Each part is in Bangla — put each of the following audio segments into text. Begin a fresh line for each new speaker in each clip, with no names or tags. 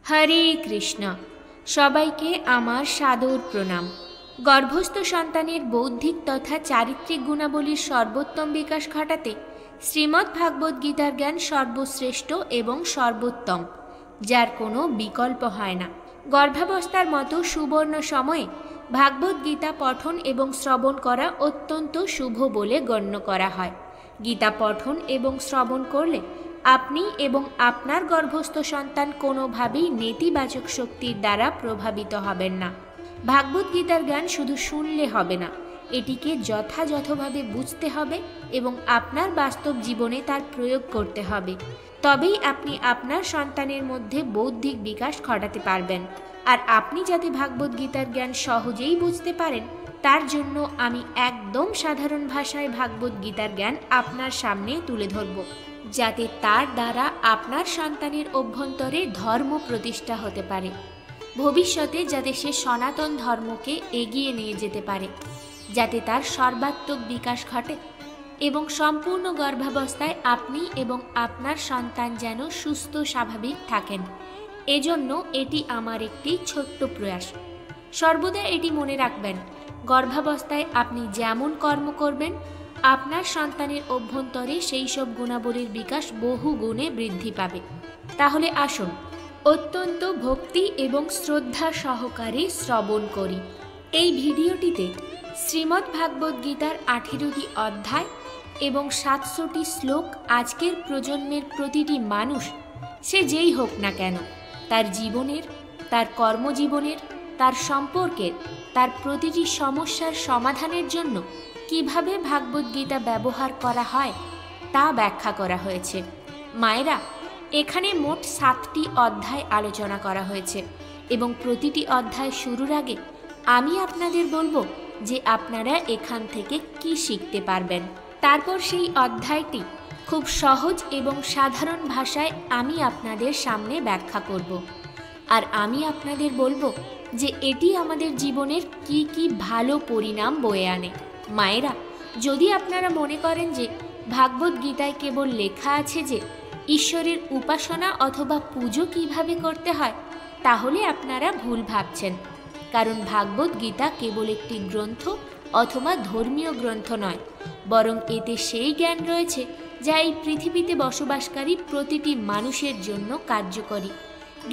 হরে কৃষ্ণ। সবাইকে আমার সাদর প্রণাম। গর্ভস্থ সন্তানের বৌদ্ধিক তথা চারিত্রিক গুণাবলীর সর্বোত্তম বিকাশ ঘটাতে শ্রীমদ্ ভাগবত গীতার জ্ঞান সর্বশ্রেষ্ঠ এবং সর্বোত্তম, যার কোনো বিকল্প হয় না। গর্ভাবস্থার মতো সুবর্ণ সময়ে ভাগবত গীতা পঠন এবং শ্রবণ করা অত্যন্ত শুভ বলে গণ্য করা হয়। গীতা পঠন এবং শ্রবণ করলে আপনি এবং আপনার গর্ভস্থ সন্তান কোনোভাবেই নেতিবাচক শক্তির দ্বারা প্রভাবিত হবেন না। ভাগবত গীতার জ্ঞান শুধু শুনলে হবে না, এটিকে যথাযথভাবে বুঝতে হবে এবং আপনার বাস্তব জীবনে তার প্রয়োগ করতে হবে। তবেই আপনি আপনার সন্তানের মধ্যে বৌদ্ধিক বিকাশ ঘটাতে পারবেন। আর আপনি যাতে ভাগবত গীতার জ্ঞান সহজেই বুঝতে পারেন, তার জন্য আমি একদম সাধারণ ভাষায় ভাগবত গীতার জ্ঞান আপনার সামনে তুলে ধরব, যাতে তার দ্বারা আপনার সন্তানের অভ্যন্তরে ধর্ম প্রতিষ্ঠা হতে পারে, ভবিষ্যতে যাতে সে সনাতন ধর্মকে এগিয়ে নিয়ে যেতে পারে, যাতে তার সর্বাত্মক বিকাশ ঘটে এবং সম্পূর্ণ গর্ভাবস্থায় আপনি এবং আপনার সন্তান যেন সুস্থ স্বাভাবিক থাকেন। এজন্য এটি আমার একটি ছোট্ট প্রয়াস। সর্বদা এটি মনে রাখবেন, গর্ভাবস্থায় আপনি যেমন কর্ম করবেন, আপনার সন্তানের অভ্যন্তরে সেই সব গুণাবলীর বিকাশ বহু গুণে বৃদ্ধি পাবে। তাহলে আসুন অত্যন্ত ভক্তি এবং শ্রদ্ধা সহকারে শ্রবণ করি। এই ভিডিওটিতে শ্রীমদ্ ভাগবত গীতার 18টি অধ্যায় এবং 700টি শ্লোক আজকের প্রজন্মের প্রতিটি মানুষ, সে যেই হোক না কেন, তার জীবনের, তার কর্মজীবনের, তার সম্পর্কের, তার প্রতিটি সমস্যার সমাধানের জন্য কিভাবে ভাগবত গীতা ব্যবহার করা হয় তা ব্যাখ্যা করা হয়েছে। মায়েরা, এখানে মোট 7টি অধ্যায় আলোচনা করা হয়েছে এবং প্রতিটি অধ্যায় শুরুর আগে আমি আপনাদের বলবো যে আপনারা এখান থেকে কি শিখতে পারবেন। তারপর সেই অধ্যায়টি খুব সহজ এবং সাধারণ ভাষায় আমি আপনাদের সামনে ব্যাখ্যা করব। আর আমি আপনাদের বলবো যে এটি আমাদের জীবনের কি কি ভালো পরিণাম বয়ে আনে। মায়েরা, যদি আপনারা মনে করেন যে ভাগবত গীতায় কেবল লেখা আছে যে ঈশ্বরের উপাসনা অথবা পুজো কিভাবে করতে হয়, তাহলে আপনারা ভুল ভাবছেন। কারণ ভাগবত গীতা কেবল একটি গ্রন্থ অথবা ধর্মীয় গ্রন্থ নয়, বরং এতে সেই জ্ঞান রয়েছে যা এই পৃথিবীতে বসবাসকারী প্রতিটি মানুষের জন্য কার্যকরী।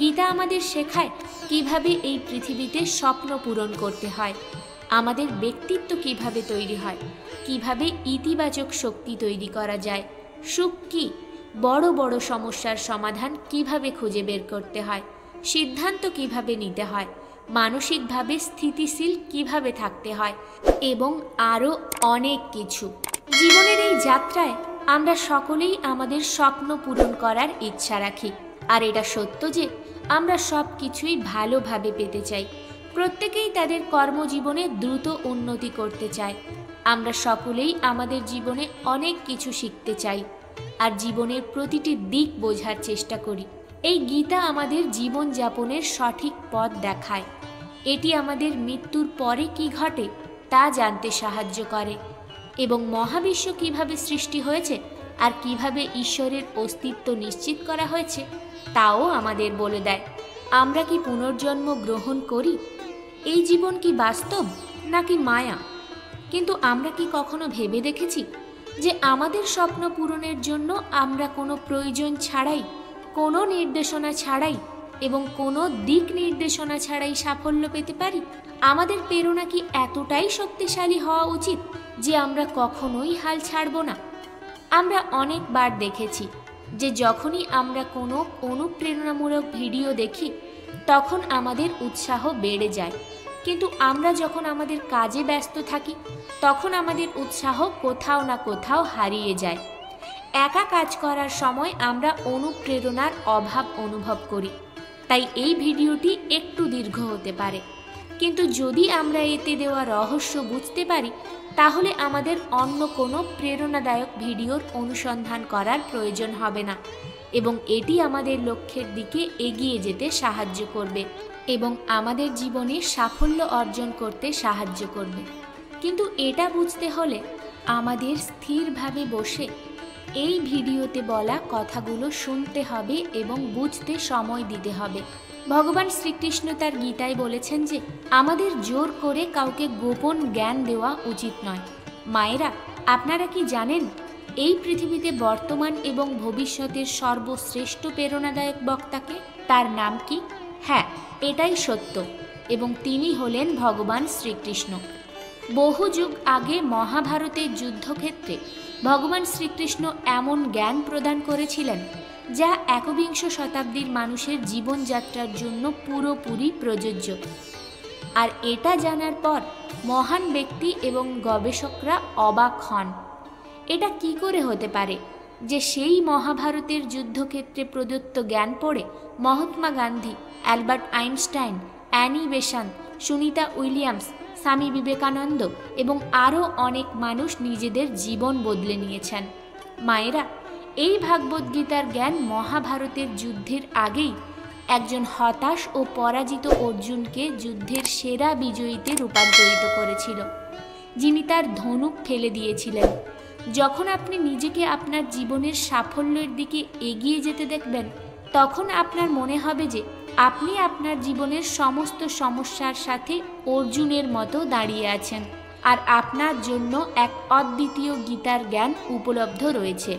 গীতা আমাদের শেখায় কিভাবে এই পৃথিবীতে স্বপ্ন পূরণ করতে হয়, আমাদের ব্যক্তিত্ব কিভাবে তৈরি হয়, কিভাবে ইতিবাচক শক্তি তৈরি করা যায়, সুখ কি, বড় বড় সমস্যার সমাধান কিভাবে খুঁজে বের করতে হয়, সিদ্ধান্ত কিভাবে নিতে হয়, মানসিকভাবে স্থিতিশীল কিভাবে থাকতে হয় এবং আরও অনেক কিছু। জীবনের এই যাত্রায় আমরা সকলেই আমাদের স্বপ্ন পূরণ করার ইচ্ছা রাখি। আর এটা সত্য যে আমরা সব কিছুই ভালোভাবে পেতে চাই। প্রত্যেকেই তাদের কর্মজীবনে দ্রুত উন্নতি করতে চায়। আমরা সকলেই আমাদের জীবনে অনেক কিছু শিখতে চাই আর জীবনের প্রতিটি দিক বোঝার চেষ্টা করি। এই গীতা আমাদের জীবনযাপনের সঠিক পথ দেখায়। এটি আমাদের মৃত্যুর পরে কি ঘটে তা জানতে সাহায্য করে এবং মহাবিশ্ব কিভাবে সৃষ্টি হয়েছে আর কিভাবে ঈশ্বরের অস্তিত্ব নিশ্চিত করা হয়েছে তাও আমাদের বলে দেয়। আমরা কি পুনর্জন্ম গ্রহণ করি? এই জীবন কি বাস্তব নাকি মায়া? কিন্তু আমরা কি কখনো ভেবে দেখেছি যে আমাদের স্বপ্ন পূরণের জন্য আমরা কোনো প্রয়োজন ছাড়াই, কোনো নির্দেশনা ছাড়াই এবং কোনো দিক নির্দেশনা ছাড়াই সাফল্য পেতে পারি? আমাদের প্রেরণা কি এতটাই শক্তিশালী হওয়া উচিত যে আমরা কখনোই হাল ছাড়ব না? আমরা অনেকবার দেখেছি যে যখনই আমরা কোনো অনুপ্রেরণামূলক ভিডিও দেখি তখন আমাদের উৎসাহ বেড়ে যায়, কিন্তু আমরা যখন আমাদের কাজে ব্যস্ত থাকি তখন আমাদের উৎসাহ কোথাও না কোথাও হারিয়ে যায়। একা কাজ করার সময় আমরা অনুপ্রেরণার অভাব অনুভব করি। তাই এই ভিডিওটি একটু দীর্ঘ হতে পারে, কিন্তু যদি আমরা এতে দেওয়া রহস্য বুঝতে পারি তাহলে আমাদের অন্য কোনো প্রেরণাদায়ক ভিডিওর অনুসন্ধান করার প্রয়োজন হবে না এবং এটি আমাদের লক্ষ্যের দিকে এগিয়ে যেতে সাহায্য করবে এবং আমাদের জীবনে সাফল্য অর্জন করতে সাহায্য করবে। কিন্তু এটা বুঝতে হলে আমাদের স্থিরভাবে বসে এই ভিডিওতে বলা কথাগুলো শুনতে হবে এবং বুঝতে সময় দিতে হবে। ভগবান শ্রীকৃষ্ণ তার গীতায় বলেছেন যে আমাদের জোর করে কাউকে গোপন জ্ঞান দেওয়া উচিত নয়। মায়েরা, আপনারা কি জানেন এই পৃথিবীতে বর্তমান এবং ভবিষ্যতের সর্বশ্রেষ্ঠ প্রেরণাদায়ক বক্তাকে? তার নাম কি? হ্যাঁ, এটাই সত্য, এবং তিনি হলেন ভগবান শ্রীকৃষ্ণ। বহু যুগ আগে মহাভারতের যুদ্ধক্ষেত্রে ভগবান শ্রীকৃষ্ণ এমন জ্ঞান প্রদান করেছিলেন যা একবিংশ শতাব্দীর মানুষের জীবনযাত্রার জন্য পুরোপুরি প্রযোজ্য। আর এটা জানার পর মহান ব্যক্তি এবং গবেষকরা অবাক হন। এটা কি করে হতে পারে যে সেই মহাভারতের যুদ্ধক্ষেত্রে প্রদত্ত জ্ঞান পড়ে Mahatma Gandhi, Albert Einstein, Annie Besant, Sunita Williams, Swami Vivekananda এবং আরও অনেক মানুষ নিজেদের জীবন বদলে নিয়েছেন? মায়েরা, এই ভাগবদ্গীতার জ্ঞান মহাভারতের যুদ্ধের আগেই একজন হতাশ ও পরাজিত অর্জুনকে যুদ্ধের সেরা বিজয়ীতে রূপান্তরিত করেছিল, যিনি তার ধনুক ফেলে দিয়েছিলেন। যখন আপনি নিজেকে আপনার জীবনের সাফল্যের দিকে এগিয়ে যেতে দেখবেন, তখন আপনার মনে হবে যে আপনি আপনার জীবনের সমস্ত সমস্যার সাথে অর্জুনের মতো দাঁড়িয়ে আছেন, আর আপনার জন্য এক অদ্বিতীয় গীতার জ্ঞান উপলব্ধ রয়েছে।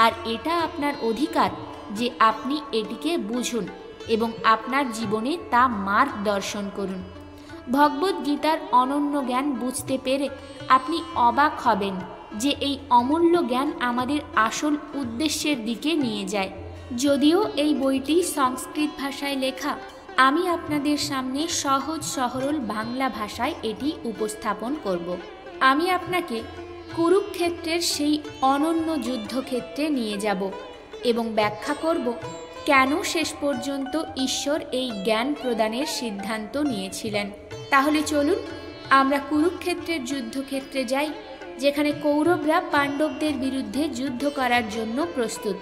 আর এটা আপনার অধিকার যে আপনি এটিকে বুঝুন এবং আপনার জীবনে তা মার্গদর্শন করুন। ভগবদ্গীতার অনন্য জ্ঞান বুঝতে পেরে আপনি অবাক হবেন যে এই অমূল্য জ্ঞান আমাদের আসল উদ্দেশ্যের দিকে নিয়ে যায়। যদিও এই বইটি সংস্কৃত ভাষায় লেখা, আমি আপনাদের সামনে সহজ সরল বাংলা ভাষায় এটি উপস্থাপন করব। আমি আপনাকে কুরুক্ষেত্রের সেই অনন্য যুদ্ধক্ষেত্রে নিয়ে যাব এবং ব্যাখ্যা করব কেন শেষ পর্যন্ত ঈশ্বর এই জ্ঞান প্রদানের সিদ্ধান্ত নিয়েছিলেন। তাহলে চলুন আমরা কুরুক্ষেত্রের যুদ্ধক্ষেত্রে যাই, যেখানে কৌরবরা পাণ্ডবদের বিরুদ্ধে যুদ্ধ করার জন্য প্রস্তুত।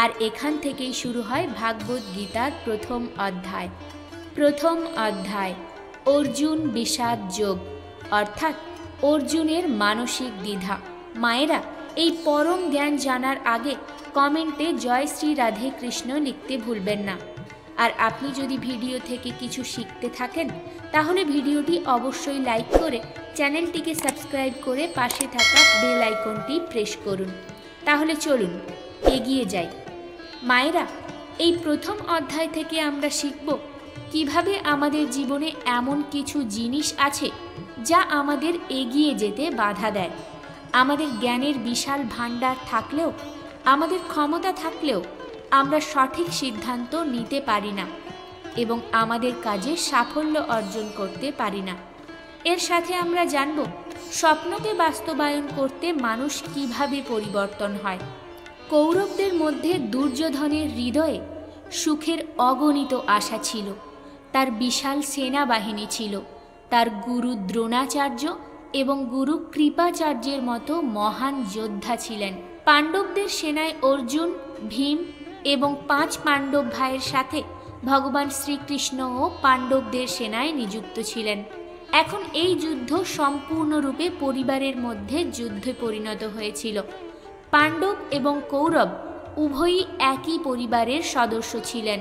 আর এখান থেকেই শুরু হয় ভাগবদ্গীতার প্রথম অধ্যায়। প্রথম অধ্যায়, অর্জুন বিষাদ যোগ, অর্থাৎ অর্জুনের মানসিক দ্বিধা। মায়েরা, এই পরম জ্ঞান জানার আগে কমেন্টে জয় শ্রী রাধে কৃষ্ণ লিখতে ভুলবেন না। আর আপনি যদি ভিডিও থেকে কিছু শিখতে থাকেন, তাহলে ভিডিওটি অবশ্যই লাইক করে চ্যানেলটিকে সাবস্ক্রাইব করে পাশে থাকা বেল আইকনটি প্রেস করুন। তাহলে চলুন এগিয়ে যাই। মায়েরা, এই প্রথম অধ্যায় থেকে আমরা শিখব কিভাবে আমাদের জীবনে এমন কিছু জিনিস আছে যা আমাদের এগিয়ে যেতে বাধা দেয়। আমাদের জ্ঞানের বিশাল ভাণ্ডার থাকলেও, আমাদের ক্ষমতা থাকলেও আমরা সঠিক সিদ্ধান্ত নিতে পারি না এবং আমাদের কাজে সাফল্য অর্জন করতে পারি না। এর সাথে আমরা জানব স্বপ্নকে বাস্তবায়ন করতে মানুষ কিভাবে পরিবর্তন হয়। কৌরবদের মধ্যে দুর্যোধনের হৃদয়ে সুখের অগণিত আশা ছিল। তার বিশাল সেনাবাহিনী ছিল, তার গুরু দ্রোণাচার্য এবং গুরু কৃপাচার্যের মতো মহান যোদ্ধা ছিলেন। পাণ্ডবদের সেনায় অর্জুন, ভীম এবং 5 পাণ্ডব ভাইয়ের সাথে ভগবান শ্রীকৃষ্ণও পাণ্ডবদের সেনায় নিযুক্ত ছিলেন। এখন এই যুদ্ধ সম্পূর্ণরূপে পরিবারের মধ্যে যুদ্ধে পরিণত হয়েছিল। পাণ্ডব এবং কৌরব উভয়ই একই পরিবারের সদস্য ছিলেন।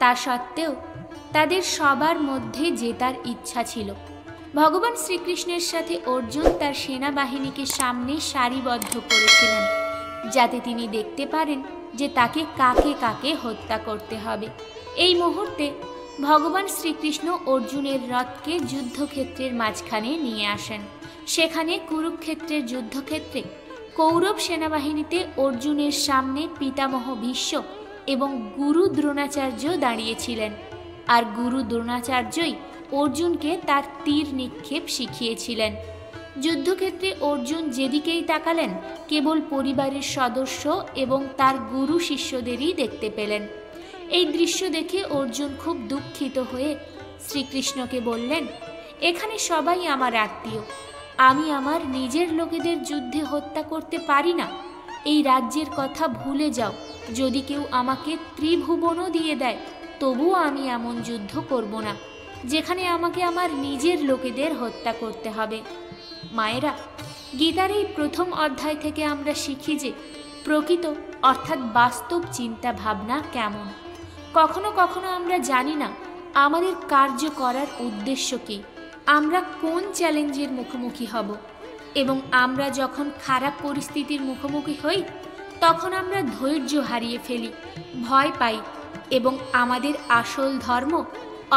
তা সত্ত্বেও তাদের সবার মধ্যে জেতার ইচ্ছা ছিল। ভগবান শ্রীকৃষ্ণের সাথে অর্জুন তার সেনাবাহিনীকে সামনে সারিবদ্ধ করেছিলেন, যাতে তিনি দেখতে পারেন যে তাকে কাকে কাকে হত্যা করতে হবে। এই মুহূর্তে ভগবান শ্রীকৃষ্ণ অর্জুনের রথকে যুদ্ধক্ষেত্রের মাঝখানে নিয়ে আসেন। সেখানে কুরুক্ষেত্রের যুদ্ধক্ষেত্রে কৌরব সেনাবাহিনীতে অর্জুনের সামনে পিতামহ ভীষ্ম এবং গুরু দ্রোণাচার্য দাঁড়িয়েছিলেন। আর গুরু দ্রোণাচার্যই অর্জুনকে তার তীর নিক্ষেপ শিখিয়েছিলেন। যুদ্ধক্ষেত্রে অর্জুন যেদিকেই তাকালেন, কেবল পরিবারের সদস্য এবং তার গুরু শিষ্যদেরই দেখতে পেলেন। এই দৃশ্য দেখে অর্জুন খুব দুঃখিত হয়ে শ্রীকৃষ্ণকে বললেন, এখানে সবাই আমার আত্মীয়, আমি আমার নিজের লোকেদের যুদ্ধে হত্যা করতে পারি না। এই রাজ্যের কথা ভুলে যাও। যদি কেউ আমাকে ত্রিভুবনও দিয়ে দেয়, তবুও আমি এমন যুদ্ধ করব না যেখানে আমাকে আমার নিজের লোকেদের হত্যা করতে হবে। মায়েরা, গীতার এই প্রথম অধ্যায় থেকে আমরা শিখি যে প্রকৃত অর্থাৎ বাস্তব চিন্তা ভাবনা কেমন। কখনো কখনো আমরা জানি না আমাদের কার্য করার উদ্দেশ্য কী, আমরা কোন চ্যালেঞ্জের মুখোমুখি হব, এবং আমরা যখন খারাপ পরিস্থিতির মুখোমুখি হই তখন আমরা ধৈর্য হারিয়ে ফেলি, ভয় পাই এবং আমাদের আসল ধর্ম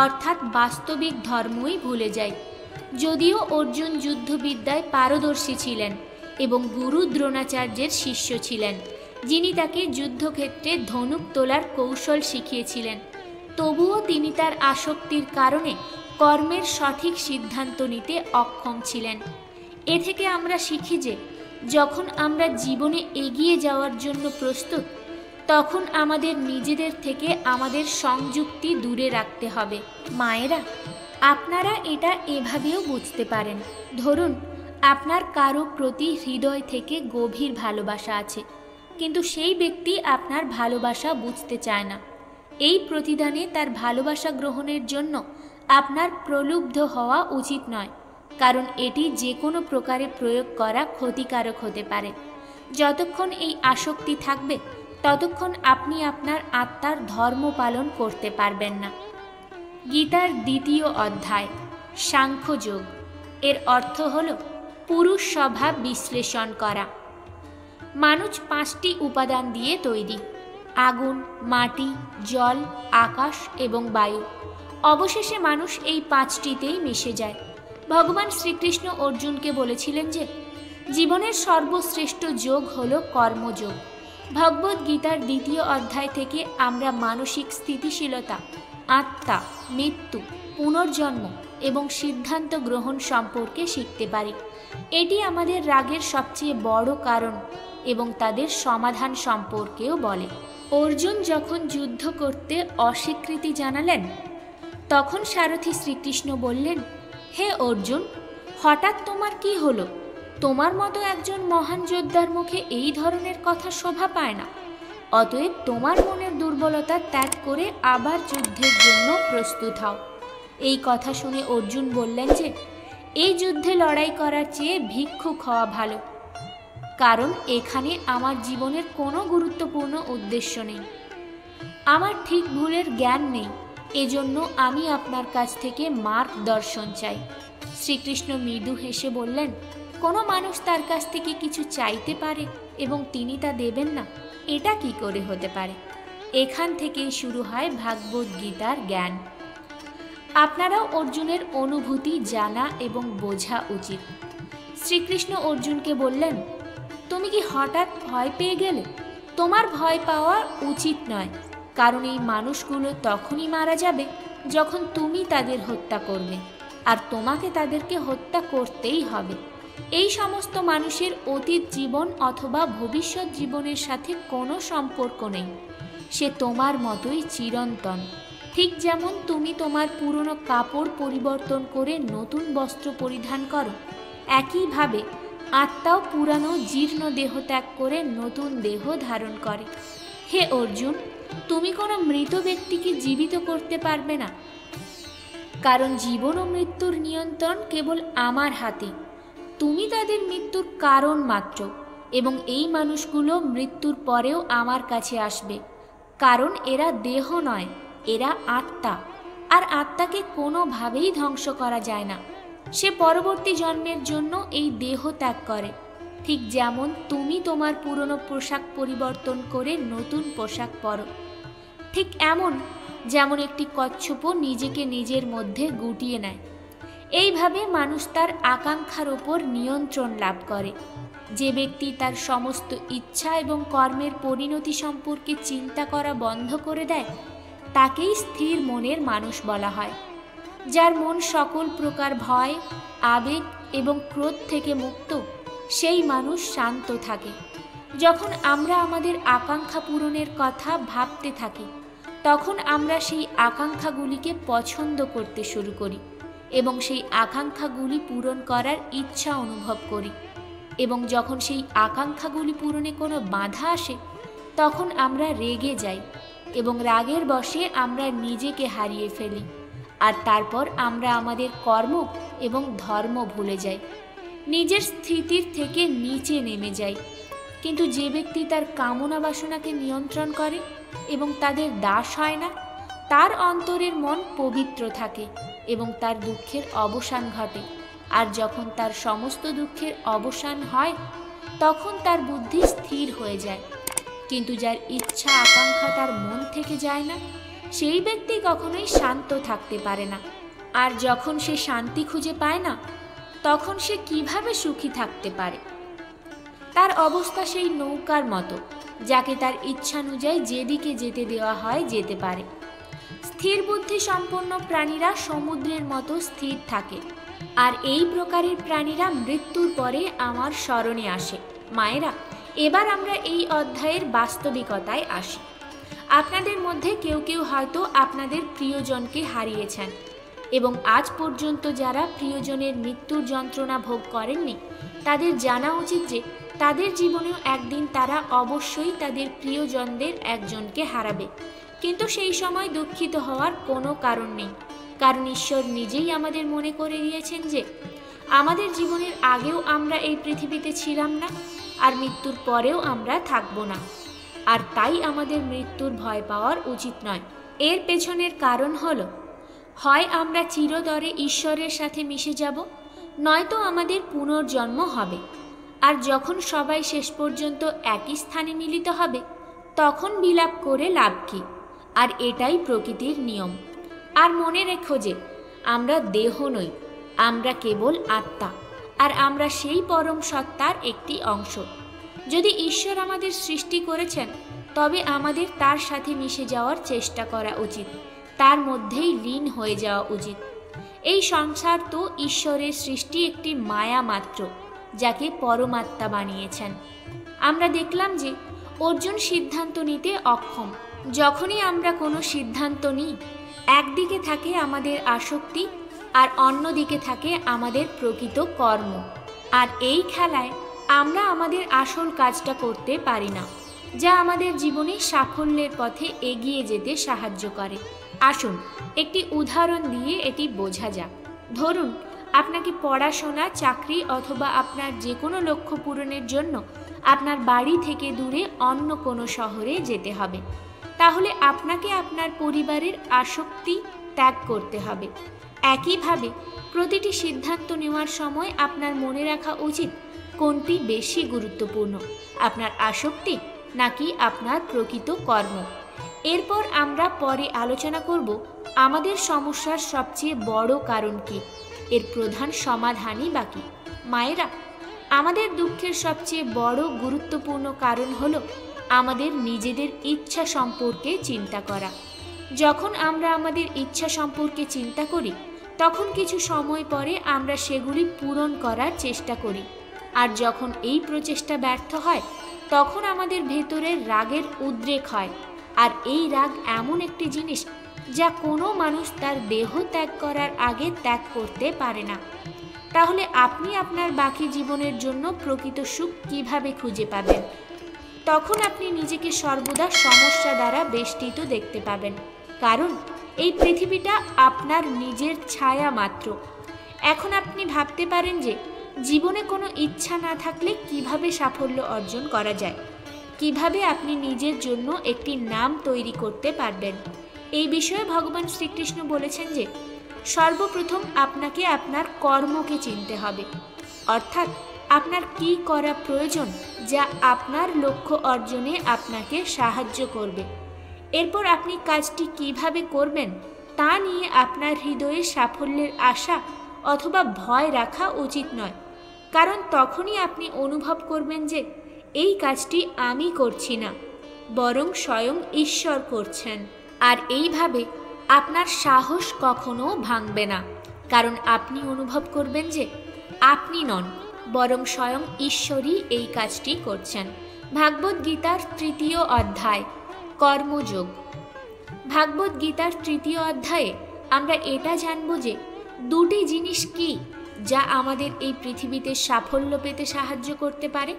অর্থাৎ বাস্তবিক ধর্মই ভুলে যাই। যদিও অর্জুন যুদ্ধবিদ্যায় পারদর্শী ছিলেন এবং গুরু দ্রোণাচার্যের শিষ্য ছিলেন, যিনি তাকে যুদ্ধক্ষেত্রে ধনুক তোলার কৌশল শিখিয়েছিলেন, তবুও তিনি তার আসক্তির কারণে কর্মের সঠিক সিদ্ধান্ত নিতে অক্ষম ছিলেন। এ থেকে আমরা শিখি যে যখন আমরা জীবনে এগিয়ে যাওয়ার জন্য প্রস্তুত, তখন আমাদের নিজেদের থেকে আমাদের সংযুক্তি দূরে রাখতে হবে। মায়েরা, আপনারা এটা এভাবেও বুঝতে পারেন। ধরুন আপনার কারো প্রতি হৃদয় থেকে গভীর ভালোবাসা আছে, কিন্তু সেই ব্যক্তি আপনার ভালোবাসা বুঝতে চায় না। এই প্রতিদানে তার ভালোবাসা গ্রহণের জন্য আপনার প্রলুব্ধ হওয়া উচিত নয়, কারণ এটি যে কোনো প্রকারে প্রয়োগ করা ক্ষতিকারক হতে পারে। যতক্ষণ এই আসক্তি থাকবে ততক্ষণ আপনি আপনার আত্মার ধর্ম পালন করতে পারবেন না। গীতার ২য় অধ্যায় সাংখ্যযোগ, এর অর্থ হল পুরুষ স্বভাব বিশ্লেষণ করা। মানুষ 5টি উপাদান দিয়ে তৈরি: আগুন, মাটি, জল, আকাশ এবং বায়ু। অবশেষে মানুষ এই 5টিতেই মিশে যায়। ভগবান শ্রীকৃষ্ণ অর্জুনকে বলেছিলেন যে জীবনের সর্বশ্রেষ্ঠ যোগ হল কর্মযোগ। ভগবদ্গীতার ২য় অধ্যায় থেকে আমরা মানসিক স্থিতিশীলতা, আত্মা, মৃত্যু, পুনর্জন্ম এবং সিদ্ধান্ত গ্রহণ সম্পর্কে শিখতে পারি। এটি আমাদের রাগের সবচেয়ে বড় কারণ এবং তাদের সমাধান সম্পর্কেও বলে। অর্জুন যখন যুদ্ধ করতে অস্বীকৃতি জানালেন, তখন সারথি শ্রীকৃষ্ণ বললেন, হে অর্জুন, হঠাৎ তোমার কি হলো? তোমার মতো একজন মহান যোদ্ধার মুখে এই ধরনের কথা শোভা পায় না। অতএব তোমার মনের দুর্বলতা ত্যাগ করে আবার যুদ্ধের জন্য প্রস্তুত হও। এই কথা শুনে অর্জুন বললেন যে এই যুদ্ধে লড়াই করার চেয়ে ভিক্ষুক হওয়া ভালো, কারণ এখানে আমার জীবনের কোনো গুরুত্বপূর্ণ উদ্দেশ্য নেই। আমার ঠিক ভুলের জ্ঞান নেই, এজন্য আমি আপনার কাছ থেকে মার্গদর্শন চাই। শ্রীকৃষ্ণ মৃদু হেসে বললেন, কোনো মানুষ তার কাছ থেকে কিছু চাইতে পারে এবং তিনি তা দেবেন না, এটা কি করে হতে পারে? এখান থেকেই শুরু হয় ভাগবদ্গীতার জ্ঞান। আপনারাও অর্জুনের অনুভূতি জানা এবং বোঝা উচিত। শ্রীকৃষ্ণ অর্জুনকে বললেন, তুমি কি হঠাৎ ভয় পেয়ে গেলে? তোমার ভয় পাওয়া উচিত নয়, কারণ এই মানুষগুলো তখনই মারা যাবে যখন তুমি তাদের হত্যা করবে, আর তোমাকে তাদেরকে হত্যা করতেই হবে। এই সমস্ত মানুষের অতীত জীবন অথবা ভবিষ্যৎ জীবনের সাথে কোনো সম্পর্ক নেই। সে তোমার মতোই চিরন্তন। ঠিক যেমন তুমি তোমার পুরনো কাপড় পরিবর্তন করে নতুন বস্ত্র পরিধান করো, একইভাবে আত্মাও পুরানো জীর্ণ দেহ ত্যাগ করে নতুন দেহ ধারণ করে। হে অর্জুন, তুমি কোনো মৃত ব্যক্তিকে জীবিত করতে পারবে না, কারণ জীবন ও মৃত্যুর নিয়ন্ত্রণ কেবল আমার হাতে। তুমি তাদের মৃত্যুর কারণ মাত্র, এবং এই মানুষগুলো মৃত্যুর পরেও আমার কাছে আসবে, কারণ এরা দেহ নয়, এরা আত্মা, আর আত্মাকে কোনোভাবেই ধ্বংস করা যায় না। সে পরবর্তী জন্মের জন্য এই দেহ ত্যাগ করে, ঠিক যেমন তুমি তোমার পুরনো পোশাক পরিবর্তন করে নতুন পোশাক পরো। ঠিক এমন যেমন একটি কচ্ছপও নিজেকে নিজের মধ্যে গুটিয়ে নেয়। এইভাবে মানুষ তার আকাঙ্ক্ষার ওপর নিয়ন্ত্রণ লাভ করে। যে ব্যক্তি তার সমস্ত ইচ্ছা এবং কর্মের পরিণতি সম্পর্কে চিন্তা করা বন্ধ করে দেয়, তাকেই স্থির মনের মানুষ বলা হয়। যার মন সকল প্রকার ভয়, আবেগ এবং ক্রোধ থেকে মুক্ত, সেই মানুষ শান্ত থাকে। যখন আমরা আমাদের আকাঙ্ক্ষা পূরণের কথা ভাবতে থাকি, তখন আমরা সেই আকাঙ্ক্ষাগুলিকে পছন্দ করতে শুরু করি এবং সেই আকাঙ্ক্ষাগুলি পূরণ করার ইচ্ছা অনুভব করি। এবং যখন সেই আকাঙ্ক্ষাগুলি পূরণে কোনো বাধা আসে, তখন আমরা রেগে যাই এবং রাগের বশে আমরা নিজেকে হারিয়ে ফেলি, আর তারপর আমরা আমাদের কর্ম এবং ধর্ম ভুলে যাই, নিজের স্থিতির থেকে নিচে নেমে যাই। কিন্তু যে ব্যক্তি তার কামনা বাসনাকে নিয়ন্ত্রণ করে এবং তাদের দাস হয় না, তার অন্তরের মন পবিত্র থাকে এবং তার দুঃখের অবসান ঘটে। আর যখন তার সমস্ত দুঃখের অবসান হয়, তখন তার বুদ্ধি স্থির হয়ে যায়। কিন্তু যার ইচ্ছা আকাঙ্ক্ষা তার মন থেকে যায় না, সেই ব্যক্তি কখনোই শান্ত থাকতে পারে না। আর যখন সে শান্তি খুঁজে পায় না, তখন সে কিভাবে সুখী থাকতে পারে? তার অবস্থা সেই নৌকার মতো, যাকে তার ইচ্ছানুযায়ী যেদিকে যেতে দেওয়া হয় যেতে পারে। স্থির বুদ্ধি সম্পন্ন প্রাণীরা সমুদ্রের মতো স্থির থাকে, আর এই প্রকারের প্রাণীরা মৃত্যুর পরে আমার স্মরণে আসে। মায়েরা, এবার আমরা এই অধ্যায়ের বাস্তবিকতায় আসি। আপনাদের মধ্যে কেউ কেউ হয়তো আপনাদের প্রিয়জনকে হারিয়েছেন, এবং আজ পর্যন্ত যারা প্রিয়জনের মৃত্যুর যন্ত্রণা ভোগ করেননি, তাদের জানা উচিত যে তাদের জীবনেও একদিন তারা অবশ্যই তাদের প্রিয়জনদের একজনকে হারাবে। কিন্তু সেই সময় দুঃখিত হওয়ার কোনো কারণ নেই, কারণ ঈশ্বর নিজেই আমাদের মনে করে দিয়েছেন যে আমাদের জীবনের আগেও আমরা এই পৃথিবীতে ছিলাম না, আর মৃত্যুর পরেও আমরা থাকব না। আর তাই আমাদের মৃত্যুর ভয় পাওয়ার উচিত নয়। এর পেছনের কারণ হলো, হয় আমরা চিরতরে ঈশ্বরের সাথে মিশে যাব, নয়তো আমাদের পুনর্জন্ম হবে। আর যখন সবাই শেষ পর্যন্ত একই স্থানে মিলিত হবে, তখন বিলাপ করে লাভ কি? আর এটাই প্রকৃতির নিয়ম। আর মনে রেখো যে আমরা দেহ নই, আমরা কেবল আত্মা, আর আমরা সেই পরম সত্তার একটি অংশ। যদি ঈশ্বর আমাদের সৃষ্টি করেছেন, তবে আমাদের তার সাথে মিশে যাওয়ার চেষ্টা করা উচিত, তার মধ্যেই লীন হয়ে যাওয়া উচিত। এই সংসার তো ঈশ্বরের সৃষ্টি একটি মায়া মাত্র, যাকে পরমাত্মা বানিয়েছেন। আমরা দেখলাম যে অর্জুন সিদ্ধান্ত নিতে অক্ষম। যখনই আমরা কোনো সিদ্ধান্ত নিই, একদিকে থাকে আমাদের আসক্তি আর অন্যদিকে থাকে আমাদের প্রকৃত কর্ম। আর এই খেলায় আমরা আমাদের আসল কাজটা করতে পারি না, যা আমাদের জীবনে সাফল্যের পথে এগিয়ে যেতে সাহায্য করে। আসুন একটি উদাহরণ দিয়ে এটি বোঝা যাক। ধরুন, আপনাকে পড়াশোনা, চাকরি অথবা আপনার যে কোনো লক্ষ্য পূরণের জন্য আপনার বাড়ি থেকে দূরে অন্য কোনো শহরে যেতে হবে। তাহলে আপনাকে আপনার পরিবারের আসক্তি ত্যাগ করতে হবে। একইভাবে প্রতিটি সিদ্ধান্ত নেওয়ার সময় আপনার মনে রাখা উচিত কোনটি বেশি গুরুত্বপূর্ণ, আপনার আসক্তি নাকি আপনার প্রকৃত কর্ম। এরপর আমরা পরে আলোচনা করব আমাদের সমস্যার সবচেয়ে বড় কারণ কি, এর প্রধান সমাধানই বাকি। মায়েরা, আমাদের দুঃখের সবচেয়ে বড় গুরুত্বপূর্ণ কারণ হলো আমাদের নিজেদের ইচ্ছা সম্পর্কে চিন্তা করা। যখন আমরা আমাদের ইচ্ছা সম্পর্কে চিন্তা করি, তখন কিছু সময় পরে আমরা সেগুলি পূরণ করার চেষ্টা করি। আর যখন এই প্রচেষ্টা ব্যর্থ হয়, তখন আমাদের ভেতরের রাগের উদ্রেক হয়। আর এই রাগ এমন একটি জিনিস যা কোনো মানুষ তার দেহ ত্যাগ করার আগে ত্যাগ করতে পারে না। তাহলে আপনি আপনার বাকি জীবনের জন্য প্রকৃত সুখ কিভাবে খুঁজে পাবেন? তখন আপনি নিজেকে সর্বদা সমস্যা দ্বারা বেষ্টিত দেখতে পাবেন, কারণ এই পৃথিবীটা আপনার নিজের ছায়া মাত্র। এখন আপনি ভাবতে পারেন যে জীবনে কোনো ইচ্ছা না থাকলে কিভাবে সাফল্য অর্জন করা যায়, কিভাবে আপনি নিজের জন্য একটি নাম তৈরি করতে পারবেন। এই বিষয়ে ভগবান শ্রীকৃষ্ণ বলেছেন যে সর্বপ্রথম আপনাকে আপনার কর্মকে চিনতে হবে, অর্থাৎ আপনার কি করা প্রয়োজন যা আপনার লক্ষ্য অর্জনে আপনাকে সাহায্য করবে। এরপর আপনি কাজটি কিভাবে করবেন তা নিয়ে আপনার হৃদয়ে সাফল্যের আশা অথবা ভয় রাখা উচিত নয়, কারণ তখনই আপনি অনুভব করবেন যে এই কাজটি আমি করছি না, বরং স্বয়ং ঈশ্বর করছেন। আর এইভাবে আপনার সাহস কখনো ভাঙবে না, কারণ আপনি অনুভব করবেন যে আপনি নন, বরং স্বয়ং ঈশ্বরই এই কাজটি করছেন। ভাগবত গীতার ৩য় অধ্যায়, কর্মযোগ। ভাগবত গীতার ৩য় অধ্যায়ে আমরা এটা জানব যে দুটি জিনিস কি যা আমাদের এই পৃথিবীতে সাফল্য পেতে সাহায্য করতে পারে।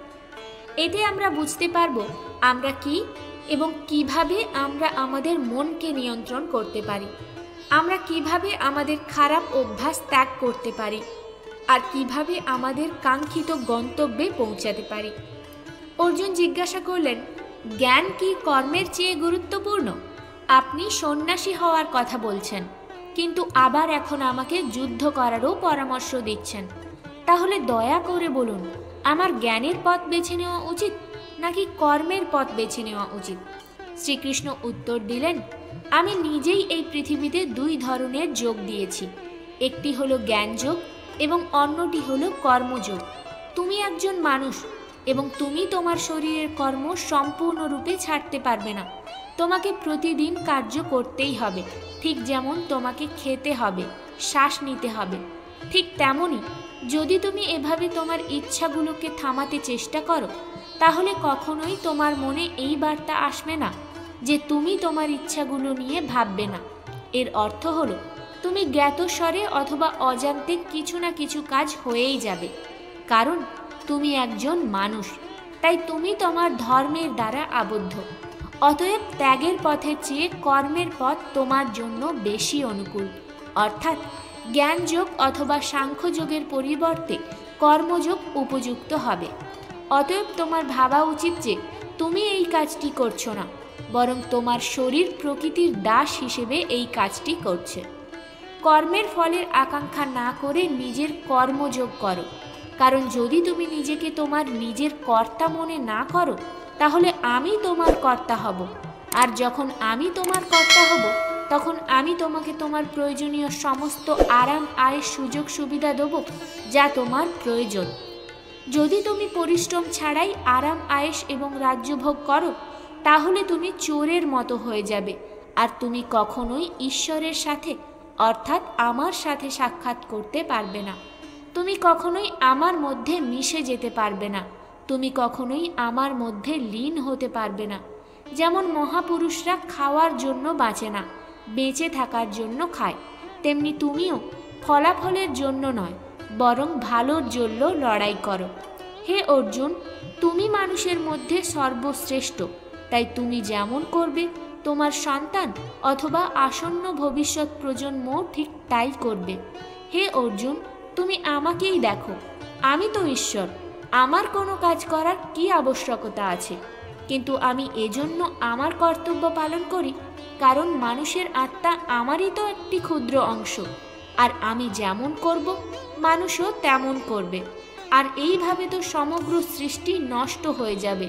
এতে আমরা বুঝতে পারব আমরা কি এবং কিভাবে আমরা আমাদের মনকে নিয়ন্ত্রণ করতে পারি, আমরা কিভাবে আমাদের খারাপ অভ্যাস ত্যাগ করতে পারি, আর কিভাবে আমাদের কাঙ্ক্ষিত গন্তব্যে পৌঁছাতে পারি। অর্জুন জিজ্ঞাসা করলেন, জ্ঞান কি কর্মের চেয়ে গুরুত্বপূর্ণ? আপনি সন্ন্যাসী হওয়ার কথা বলছেন, কিন্তু আবার এখন আমাকে যুদ্ধ করারও পরামর্শ দিচ্ছেন। তাহলে দয়া করে বলুন, আমার জ্ঞানের পথ বেছে নেওয়া উচিত নাকি কর্মের পথ বেছে নেওয়া উচিত? শ্রীকৃষ্ণ উত্তর দিলেন, আমি নিজেই এই পৃথিবীতে দুই ধরনের যোগ দিয়েছি। একটি হলো জ্ঞানযোগ এবং অন্যটি হলো কর্মযোগ। তুমি একজন মানুষ এবং তুমি তোমার শরীরের কর্ম সম্পূর্ণরূপে ছাড়তে পারবে না। তোমাকে প্রতিদিন কার্য করতেই হবে, ঠিক যেমন তোমাকে খেতে হবে, শ্বাস নিতে হবে। ঠিক তেমনই যদি তুমি এভাবে তোমার ইচ্ছাগুলোকে থামাতে চেষ্টা করো, তাহলে কখনোই তোমার মনে এই বার্তা আসবে না যে তুমি তোমার ইচ্ছাগুলো নিয়ে ভাববে না। এর অর্থ হলো তুমি জ্ঞাতস্বরে অথবা অজান্তে কিছু না কিছু কাজ হয়েই যাবে, কারণ তুমি একজন মানুষ, তাই তুমি তোমার ধর্মের দ্বারা আবদ্ধ। অতএব ত্যাগের পথের চেয়ে কর্মের পথ তোমার জন্য বেশি অনুকূল, অর্থাৎ জ্ঞানযোগ অথবা সাংখ্যযোগের পরিবর্তে কর্মযোগ উপযুক্ত হবে। অতএব তোমার ভাবা উচিত যে তুমি এই কাজটি করছো না, বরং তোমার শরীর প্রকৃতির দাস হিসেবে এই কাজটি করছে। কর্মের ফলের আকাঙ্ক্ষা না করে নিজের কর্মযোগ করো, কারণ যদি তুমি নিজেকে তোমার নিজের কর্তা মনে না করো, তাহলে আমি তোমার কর্তা হব। আর যখন আমি তোমার কর্তা হব, তখন আমি তোমাকে তোমার প্রয়োজনীয় সমস্ত আরাম আয়ের সুযোগ সুবিধা দেব যা তোমার প্রয়োজন। যদি তুমি পরিশ্রম ছাড়াই আরাম আয়েশ এবং রাজ্যভোগ করো, তাহলে তুমি চোরের মতো হয়ে যাবে, আর তুমি কখনোই ঈশ্বরের সাথে অর্থাৎ আমার সাথে সাক্ষাৎ করতে পারবে না। তুমি কখনোই আমার মধ্যে মিশে যেতে পারবে না, তুমি কখনোই আমার মধ্যে লীন হতে পারবে না। যেমন মহাপুরুষরা খাওয়ার জন্য বাঁচে না, বেঁচে থাকার জন্য খায়, তেমনি তুমিও ফলাফলের জন্য নয়, বরং ভালোর জন্য লড়াই করো। হে অর্জুন, তুমি মানুষের মধ্যে সর্বশ্রেষ্ঠ, তাই তুমি যেমন করবে, তোমার সন্তান অথবা আসন্ন ভবিষ্যৎ প্রজন্মও ঠিক তাই করবে। হে অর্জুন, তুমি আমাকেই দেখো, আমি তো ঈশ্বর, আমার কোনো কাজ করার কি আবশ্যকতা আছে? কিন্তু আমি এজন্য আমার কর্তব্য পালন করি, কারণ মানুষের আত্মা আমারই তো একটি ক্ষুদ্র অংশ, আর আমি যেমন করব মানুষও তেমন করবে, আর এইভাবে তো সমগ্র সৃষ্টি নষ্ট হয়ে যাবে।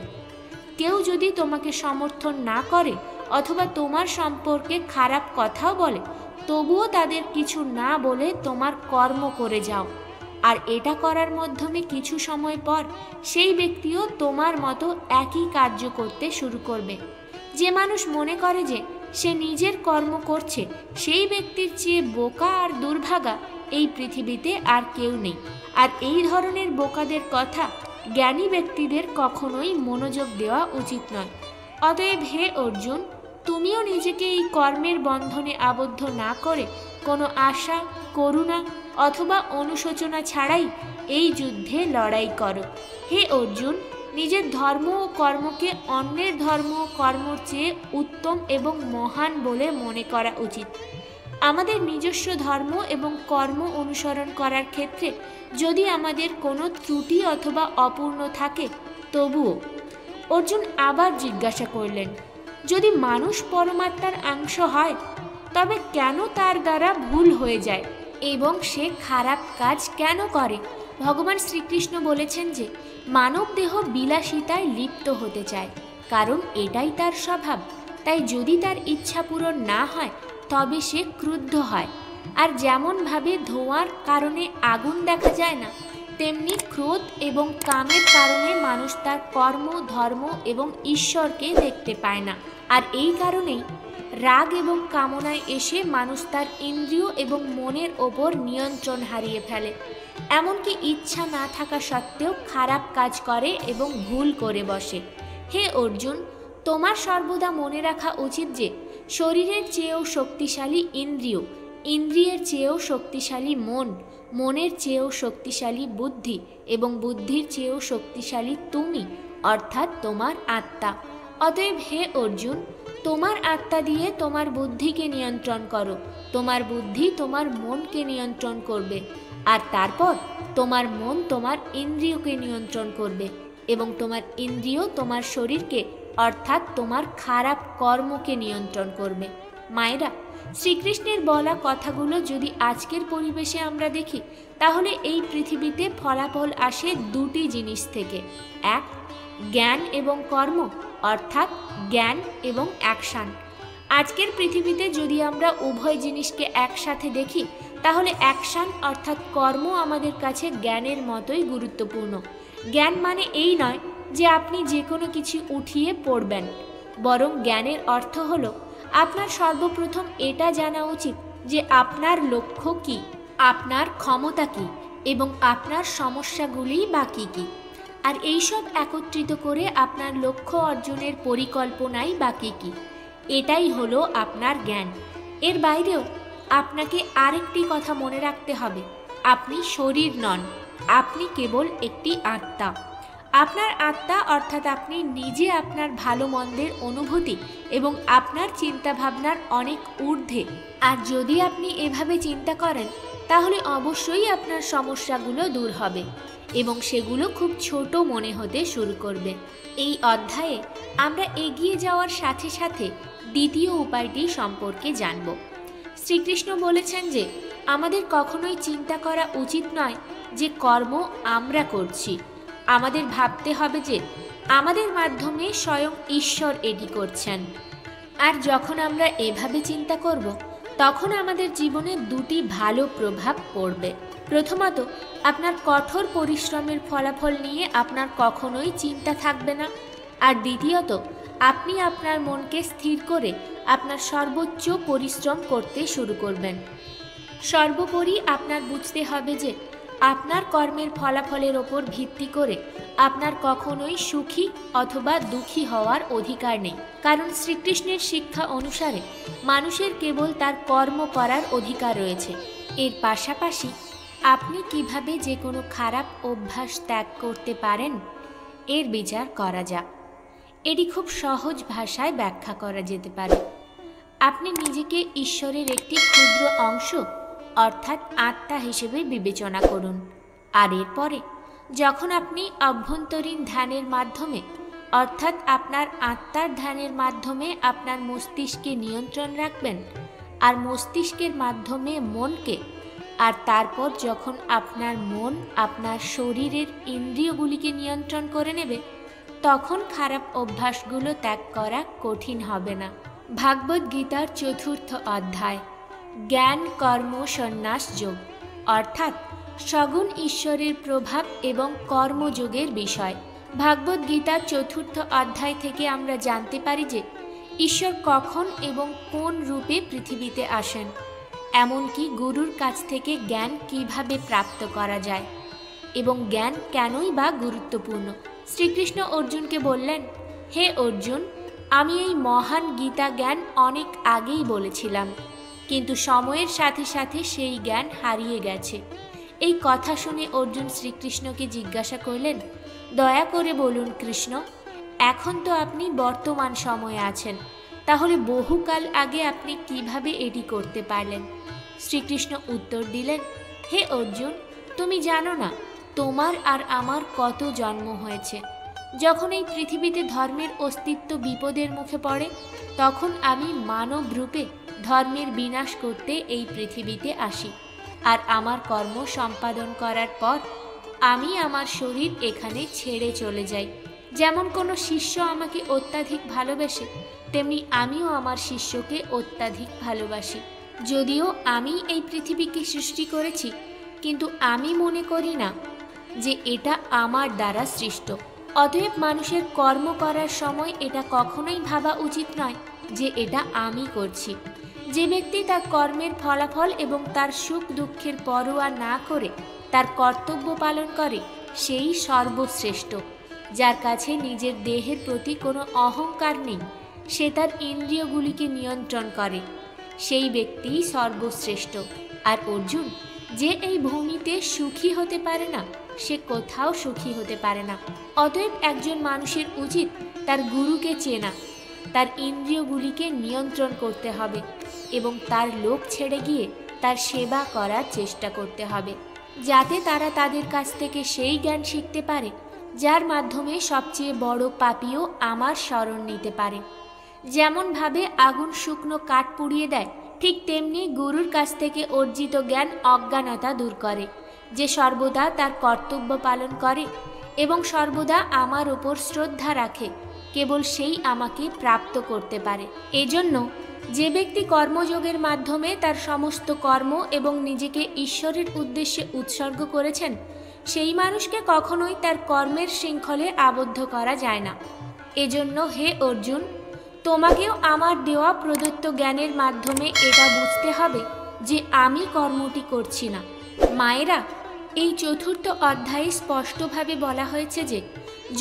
কেউ যদি তোমাকে সমর্থন না করে অথবা তোমার সম্পর্কে খারাপ কথাও বলে, তবুও তাদের কিছু না বলে তোমার কর্ম করে যাও, আর এটা করার মাধ্যমে কিছু সময় পর সেই ব্যক্তিও তোমার মতো একই কার্য করতে শুরু করবে। যে মানুষ মনে করে যে সে নিজের কর্ম করছে, সেই ব্যক্তির চেয়ে বোকা আর দুর্ভাগা এই পৃথিবীতে আর কেউ নেই। আর এই ধরনের বোকাদের কথা জ্ঞানী ব্যক্তিদের কখনোই মনোযোগ দেওয়া উচিত নয়। অতএব হে অর্জুন, তুমিও নিজেকে এই কর্মের বন্ধনে আবদ্ধ না করে কোনো আশা, করুণা অথবা অনুশোচনা ছাড়াই এই যুদ্ধে লড়াই করো। হে অর্জুন, নিজের ধর্ম ও কর্মকে অন্যের ধর্ম ও কর্মর চেয়ে উত্তম এবং মহান বলে মনে করা উচিত। আমাদের নিজস্ব ধর্ম এবং কর্ম অনুসরণ করার ক্ষেত্রে যদি আমাদের কোনো ত্রুটি অথবা অপূর্ণ থাকে, তবুও। অর্জুন আবার জিজ্ঞাসা করলেন, যদি মানুষ পরমাত্মার অংশ হয়, তবে কেন তার দ্বারা ভুল হয়ে যায় এবং সে খারাপ কাজ কেন করে? ভগবান শ্রীকৃষ্ণ বলেছেন যে মানব দেহ বিলাসিতায় লিপ্ত হতে চায়, কারণ এটাই তার স্বভাব। তাই যদি তার ইচ্ছা পূরণ না হয়, তবে সে ক্রুদ্ধ হয়। আর যেমনভাবে ধোঁয়ার কারণে আগুন দেখা যায় না, তেমনি ক্রোধ এবং কামের কারণে মানুষ তার কর্ম, ধর্ম এবং ঈশ্বরকে দেখতে পায় না। আর এই কারণেই রাগ এবং কামনায় এসে মানুষ তার ইন্দ্রিয় এবং মনের ওপর নিয়ন্ত্রণ হারিয়ে ফেলে, এমনকি ইচ্ছা না থাকা সত্ত্বেও খারাপ কাজ করে এবং ভুল করে বসে। হে অর্জুন, তোমার সর্বদা মনে রাখা উচিত যে শরীরের চেয়েও শক্তিশালী ইন্দ্রিয়, ইন্দ্রিয়ের চেয়েও শক্তিশালী মন, মনের চেয়েও শক্তিশালী বুদ্ধি এবং বুদ্ধির চেয়েও শক্তিশালী তুমি, অর্থাৎ তোমার আত্মা। অতএব হে অর্জুন, তোমার আত্মা দিয়ে তোমার বুদ্ধিকে নিয়ন্ত্রণ করো, তোমার বুদ্ধি তোমার মনকে নিয়ন্ত্রণ করবে, আর তারপর তোমার মন তোমার ইন্দ্রিয়কে নিয়ন্ত্রণ করবে, এবং তোমার ইন্দ্রিয় তোমার শরীরকে অর্থাৎ তোমার খারাপ কর্মকে নিয়ন্ত্রণ করবে। মায়েরা, শ্রীকৃষ্ণের বলা কথাগুলো যদি আজকের পরিবেশে আমরা দেখি, তাহলে এই পৃথিবীতে ফলাফল আসে দুটি জিনিস থেকে। এক, জ্ঞান এবং কর্ম, অর্থাৎ জ্ঞান এবং অ্যাকশান। আজকের পৃথিবীতে যদি আমরা উভয় জিনিসকে একসাথে দেখি, তাহলে অ্যাকশান অর্থাৎ কর্ম আমাদের কাছে জ্ঞানের মতোই গুরুত্বপূর্ণ। জ্ঞান মানে এই নয় যে আপনি যে কোনো কিছু উঠিয়ে পড়বেন, বরং জ্ঞানের অর্থ হলো আপনার সর্বপ্রথম এটা জানা উচিত যে আপনার লক্ষ্য কী, আপনার ক্ষমতা কী এবং আপনার সমস্যাগুলি বা কী কী। আর এইসব একত্রিত করে আপনার লক্ষ্য অর্জনের পরিকল্পনাই বা কী কী, এটাই হলো আপনার জ্ঞান। এর বাইরেও আপনাকে আরেকটি কথা মনে রাখতে হবে, আপনি শরীর নন, আপনি কেবল একটি আত্মা। আপনার আত্মা অর্থাৎ আপনি নিজে আপনার ভালো মন্দের অনুভূতি এবং আপনার চিন্তাভাবনার অনেক ঊর্ধ্বে। আর যদি আপনি এভাবে চিন্তা করেন, তাহলে অবশ্যই আপনার সমস্যাগুলো দূর হবে এবং সেগুলো খুব ছোট মনে হতে শুরু করবে। এই অধ্যায়ে আমরা এগিয়ে যাওয়ার সাথে সাথে দ্বিতীয় উপায়টি সম্পর্কে জানব। শ্রীকৃষ্ণ বলেছেন যে আমাদের কখনোই চিন্তা করা উচিত নয় যে কর্ম আমরা করছি। আমাদের ভাবতে হবে যে আমাদের মাধ্যমে স্বয়ং ঈশ্বর এটি করছেন। আর যখন আমরা এভাবে চিন্তা করব, তখন আমাদের জীবনে দুটি ভালো প্রভাব পড়বে। প্রথমত, আপনার কঠোর পরিশ্রমের ফলাফল নিয়ে আপনার কখনোই চিন্তা থাকবে না। আর দ্বিতীয়ত, আপনি আপনার মনকে স্থির করে আপনার সর্বোচ্চ পরিশ্রম করতে শুরু করবেন। সর্বোপরি আপনার বুঝতে হবে যে আপনার কর্মের ফলাফলের ওপর ভিত্তি করে আপনার কখনোই সুখী অথবা দুঃখী হওয়ার অধিকার নেই, কারণ শ্রীকৃষ্ণের শিক্ষা অনুসারে মানুষের কেবল তার কর্ম করার অধিকার রয়েছে। এর পাশাপাশি আপনি কিভাবে যে কোনো খারাপ অভ্যাস ত্যাগ করতে পারেন, এর বিচার করা যাক। এটি খুব সহজ ভাষায় ব্যাখ্যা করা যেতে পারে। আপনি নিজেকে ঈশ্বরের একটি ক্ষুদ্র অংশ অর্থাৎ আত্মা হিসেবে বিবেচনা করুন। আর এরপরে যখন আপনি অভ্যন্তরীণ ধ্যানের মাধ্যমে অর্থাৎ আপনার আত্মার ধ্যানের মাধ্যমে আপনার মস্তিষ্কে নিয়ন্ত্রণ রাখবেন আর মস্তিষ্কের মাধ্যমে মনকে, আর তারপর যখন আপনার মন আপনার শরীরের ইন্দ্রিয়গুলিকে নিয়ন্ত্রণ করে নেবে, তখন খারাপ অভ্যাসগুলো ত্যাগ করা কঠিন হবে না। ভাগবত গীতার ৪র্থ অধ্যায়, জ্ঞান কর্ম সন্ন্যাস যোগ, অর্থাৎ সগুণ ঈশ্বরের প্রভাব এবং কর্মযোগের বিষয়। ভাগবত গীতার ৪র্থ অধ্যায় থেকে আমরা জানতে পারি যে ঈশ্বর কখন এবং কোন রূপে পৃথিবীতে আসেন, এমনকি গুরুর কাছ থেকে জ্ঞান কিভাবে প্রাপ্ত করা যায় এবং জ্ঞান কেনই বা গুরুত্বপূর্ণ। শ্রীকৃষ্ণ অর্জুনকে বললেন, হে অর্জুন, আমি এই মহান গীতা জ্ঞান অনেক আগেই বলেছিলাম, কিন্তু সময়ের সাথে সাথে সেই জ্ঞান হারিয়ে গেছে। এই কথা শুনে অর্জুন শ্রীকৃষ্ণকে জিজ্ঞাসা করলেন, দয়া করে বলুন কৃষ্ণ, এখন তো আপনি বর্তমান সময়ে আছেন, তাহলে বহুকাল আগে আপনি কিভাবে এটি করতে পারলেন? শ্রীকৃষ্ণ উত্তর দিলেন, হে অর্জুন, তুমি জানো না তোমার আর আমার কত জন্ম হয়েছে। যখন এই পৃথিবীতে ধর্মের অস্তিত্ব বিপদের মুখে পড়ে, তখন আমি মানব রূপে ধর্মের বিনাশ করতে এই পৃথিবীতে আসি। আর আমার কর্ম সম্পাদন করার পর আমি আমার শরীর এখানে ছেড়ে চলে যাই। যেমন কোনো শিষ্য আমাকে অত্যাধিক ভালোবাসে, তেমনি আমিও আমার শিষ্যকে অত্যাধিক ভালোবাসি। যদিও আমি এই পৃথিবীকে সৃষ্টি করেছি, কিন্তু আমি মনে করি না যে এটা আমার দ্বারা সৃষ্ট। অতএব মানুষের কর্ম করার সময় এটা কখনোই ভাবা উচিত নয় যে এটা আমি করছি। যে ব্যক্তি তার কর্মের ফলাফল এবং তার সুখ দুঃখের পরোয়া না করে তার কর্তব্য পালন করে, সেই সর্বশ্রেষ্ঠ। যার কাছে নিজের দেহের প্রতি কোনো অহংকার নেই, সে তার ইন্দ্রিয়গুলিকে নিয়ন্ত্রণ করে, সেই ব্যক্তিই সর্বশ্রেষ্ঠ। আর অর্জুন, যে এই ভূমিতে সুখী হতে পারে না, সে কোথাও সুখী হতে পারে না। অতএব একজন মানুষের উচিত তার গুরুকে চেনা, তার ইন্দ্রিয়গুলিকে নিয়ন্ত্রণ করতে হবে এবং তার লোক ছেড়ে গিয়ে তার সেবা করার চেষ্টা করতে হবে, যাতে তারা তাদের কাছ থেকে সেই জ্ঞান শিখতে পারে যার মাধ্যমে সবচেয়ে বড় পাপীও আমার শরণ নিতে পারে। যেমনভাবে আগুন শুকনো কাঠ পুড়িয়ে দেয়, ঠিক তেমনি গুরুর কাছ থেকে অর্জিত জ্ঞান অজ্ঞানতা দূর করে। যে সর্বদা তার কর্তব্য পালন করে এবং সর্বদা আমার ওপর শ্রদ্ধা রাখে, কেবল সেই আমাকে প্রাপ্ত করতে পারে। এজন্য যে ব্যক্তি কর্মযোগের মাধ্যমে তার সমস্ত কর্ম এবং নিজেকে ঈশ্বরের উদ্দেশ্যে উৎসর্গ করেছেন, সেই মানুষকে কখনোই তার কর্মের শৃঙ্খলে আবদ্ধ করা যায় না। এজন্য হে অর্জুন, তোমাকেও আমার দেওয়া প্রদত্ত জ্ঞানের মাধ্যমে এটা বুঝতে হবে যে আমি কর্মটি করছি না। মায়েরা, এই 4র্থ অধ্যায়ে স্পষ্টভাবে বলা হয়েছে যে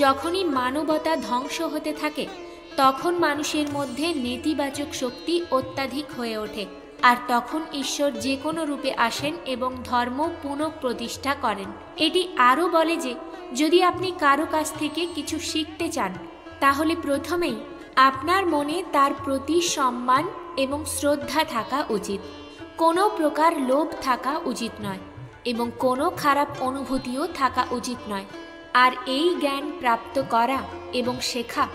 যখনই মানবতা ধ্বংস হতে থাকে তখন মানুষের মধ্যে নেতিবাচক শক্তি অত্যাধিক হয়ে ওঠে, আর তখন ঈশ্বর যে কোনো রূপে আসেন এবং ধর্ম পুনঃপ্রতিষ্ঠা করেন। এটি আরও বলে যে যদি আপনি কারো কাছ থেকে কিছু শিখতে চান, তাহলে প্রথমেই আপনার মনে তার প্রতি সম্মান এবং শ্রদ্ধা থাকা উচিত। কোনো প্রকার লোভ থাকা উচিত নয় এবং কোনো খারাপ অনুভূতিও থাকা উচিত নয়। আর এই জ্ঞান প্রাপ্ত করা এবং শেখা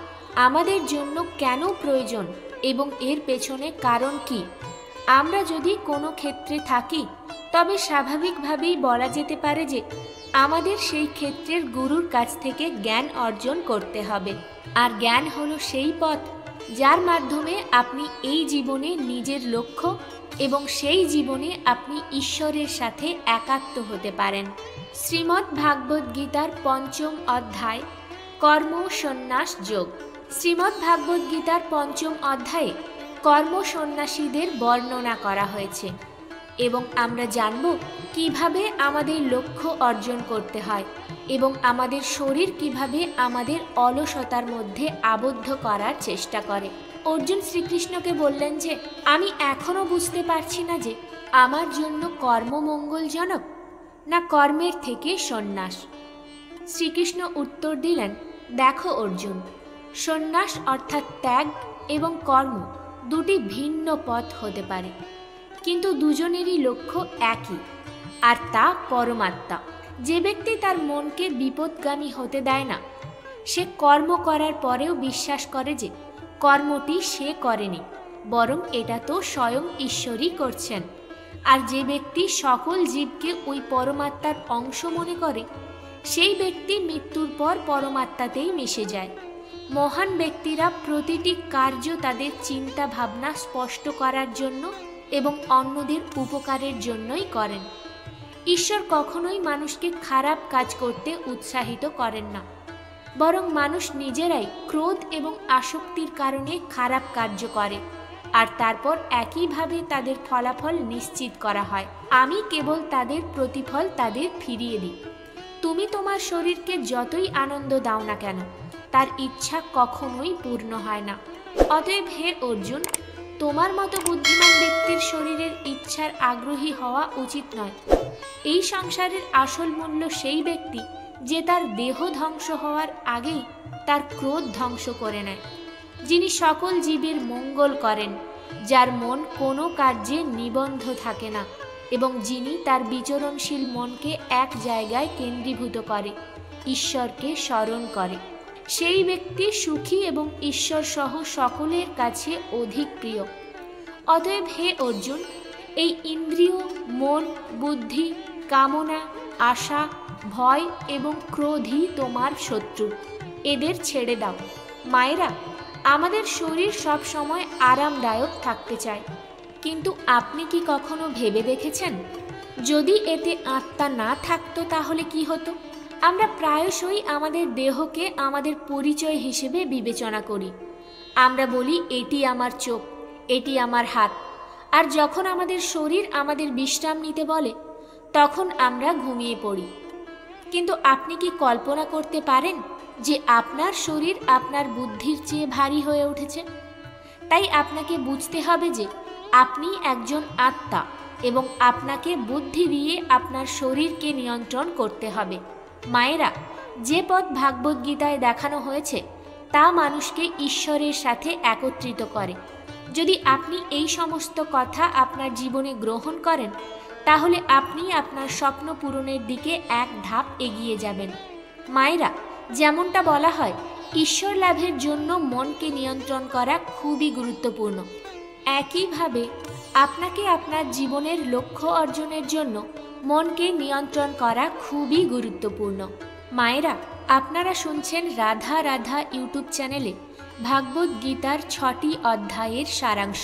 আমাদের জন্য কেন প্রয়োজন এবং এর পেছনে কারণ কি। আমরা যদি কোনো ক্ষেত্রে থাকি, তবে স্বাভাবিকভাবেই বলা যেতে পারে যে আমাদের সেই ক্ষেত্রের গুরুর কাছ থেকে জ্ঞান অর্জন করতে হবে। আর জ্ঞান হলো সেই পথ যার মাধ্যমে আপনি এই জীবনে নিজের লক্ষ্য এবং সেই জীবনে আপনি ঈশ্বরের সাথে একাত্ম হতে পারেন। শ্রীমদ্ ভাগবত গীতার 5ম অধ্যায় কর্ম সন্ন্যাস যোগ। শ্রীমদ্ ভাগবত গীতার 5ম অধ্যায়ে কর্ম সন্ন্যাসীদের বর্ণনা করা হয়েছে এবং আমরা জানব কিভাবে আমাদের লক্ষ্য অর্জন করতে হয় এবং আমাদের শরীর কিভাবে আমাদের অলসতার মধ্যে আবদ্ধ করার চেষ্টা করে। অর্জুন শ্রীকৃষ্ণকে বললেন যে আমি এখনও বুঝতে পারছি না যে আমার জন্য কর্ম মঙ্গলজনক না কর্মের থেকে সন্ন্যাস। শ্রীকৃষ্ণ উত্তর দিলেন, দেখো অর্জুন, সন্ন্যাস অর্থাৎ ত্যাগ এবং কর্ম দুটি ভিন্ন পথ হতে পারে, কিন্তু দুজনেরই লক্ষ্য একই, আর তা পরমাত্মা। যে ব্যক্তি তার মনকে বিপদগামী হতে দেয় না, সে কর্ম করার পরেও বিশ্বাস করে যে কর্মটি সে করেনি, বরং এটা তো স্বয়ং ঈশ্বরই করছেন। আর যে ব্যক্তি সকল জীবকে ওই পরমাত্মার অংশ মনে করে, সেই ব্যক্তি মৃত্যুর পর পরমাত্মাতেই মিশে যায়। মহান ব্যক্তিরা প্রতিটি কার্য তাদের চিন্তা ভাবনা স্পষ্ট করার জন্য এবং অন্যদের উপকারের জন্যই করেন। ঈশ্বর কখনোই মানুষকে খারাপ কাজ করতে উৎসাহিত করেন না, বরং মানুষ নিজেরাই ক্রোধ এবং আসক্তির কারণে খারাপ কার্য করে, আর তারপর একইভাবে তাদের ফলাফল নিশ্চিত করা হয়। আমি কেবল তাদের প্রতিফল তাদের ফিরিয়ে দিই। তুমি তোমার শরীরকে যতই আনন্দ দাও না কেন, তার ইচ্ছা কখনোই পূর্ণ হয় না। অতএব হে অর্জুন, তোমার মতো বুদ্ধিমান ব্যক্তির শরীরের ইচ্ছার আগ্রহী হওয়া উচিত নয়। এই সংসারের আসল মূল্য সেই ব্যক্তি যে তার দেহ ধ্বংস হওয়ার আগেই তার ক্রোধ ধ্বংস করে নেয়, যিনি সকল জীবের মঙ্গল করেন, যার মন কোনো কার্যে নিবদ্ধ থাকে না এবং যিনি তার বিচরণশীল মনকে এক জায়গায় কেন্দ্রীভূত করে, ঈশ্বরকে স্মরণ করে। সেই ব্যক্তি সুখী এবং ঈশ্বর সহ সকলের কাছে অধিক প্রিয়। অতএব হে অর্জুন, এই ইন্দ্রিয়, মন, বুদ্ধি, কামনা, আশা, ভয় এবং ক্রোধই তোমার শত্রু। এদের ছেড়ে দাও। মায়েরা, আমাদের শরীর সব সময় আরামদায়ক থাকতে চায়, কিন্তু আপনি কি কখনো ভেবে দেখেছেন যদি এতে আত্মা না থাকতো তাহলে কি হতো? আমরা প্রায়শই আমাদের দেহকে আমাদের পরিচয় হিসেবে বিবেচনা করি। আমরা বলি এটি আমার চোখ, এটি আমার হাত, আর যখন আমাদের শরীর আমাদের বিশ্রাম নিতে বলে তখন আমরা ঘুমিয়ে পড়ি। কিন্তু আপনি কি কল্পনা করতে পারেন যে আপনার শরীর আপনার বুদ্ধির চেয়ে ভারী হয়ে উঠেছে? তাই আপনাকে বুঝতে হবে যে আপনি একজন আত্মা এবং আপনাকে বুদ্ধি দিয়ে আপনার শরীরকে নিয়ন্ত্রণ করতে হবে। মায়েরা, যে পথ ভাগবত গীতায় দেখানো হয়েছে তা মানুষকে ঈশ্বরের সাথে একত্রিত করে। যদি আপনি এই সমস্ত কথা আপনার জীবনে গ্রহণ করেন, তাহলে আপনি আপনার স্বপ্ন পূরণের দিকে এক ধাপ এগিয়ে যাবেন। মায়েরা, যেমনটা বলা হয়, ঈশ্বর লাভের জন্য মনকে নিয়ন্ত্রণ করা খুবই গুরুত্বপূর্ণ। একইভাবে আপনাকে আপনার জীবনের লক্ষ্য অর্জনের জন্য মনকে নিয়ন্ত্রণ করা খুবই গুরুত্বপূর্ণ। মায়েরা, আপনারা শুনছেন রাধা রাধা ইউটিউব চ্যানেলে ভাগবত গীতার 6টি অধ্যায়ের সারাংশ।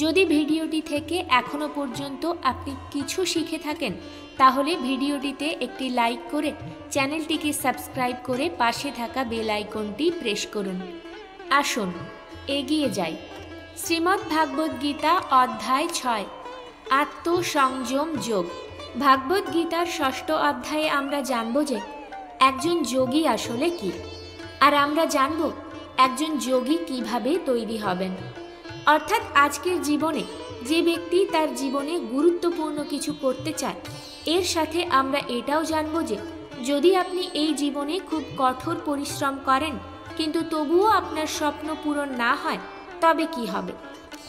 যদি ভিডিওটি থেকে এখনো পর্যন্ত আপনি কিছু শিখে থাকেন, তাহলে ভিডিওটিতে একটি লাইক করে চ্যানেলটিকে সাবস্ক্রাইব করে পাশে থাকা বেল আইকনটি প্রেস করুন। আসুন এগিয়ে যাই। শ্রীমদ্ ভাগবত গীতা অধ্যায় 6, আত্মসংযম যোগ। ভাগবত গীতার 6ষ্ঠ অধ্যায়ে আমরা জানব যে একজন যোগী আসলে কি, আর আমরা জানব একজন যোগী কিভাবে তৈরি হবেন। অর্থাৎ আজকের জীবনে যে ব্যক্তি তার জীবনে গুরুত্বপূর্ণ কিছু করতে চায়, এর সাথে আমরা এটাও জানব যে যদি আপনি এই জীবনে খুব কঠোর পরিশ্রম করেন কিন্তু তবুও আপনার স্বপ্ন পূরণ না হয়, তবে কি হবে।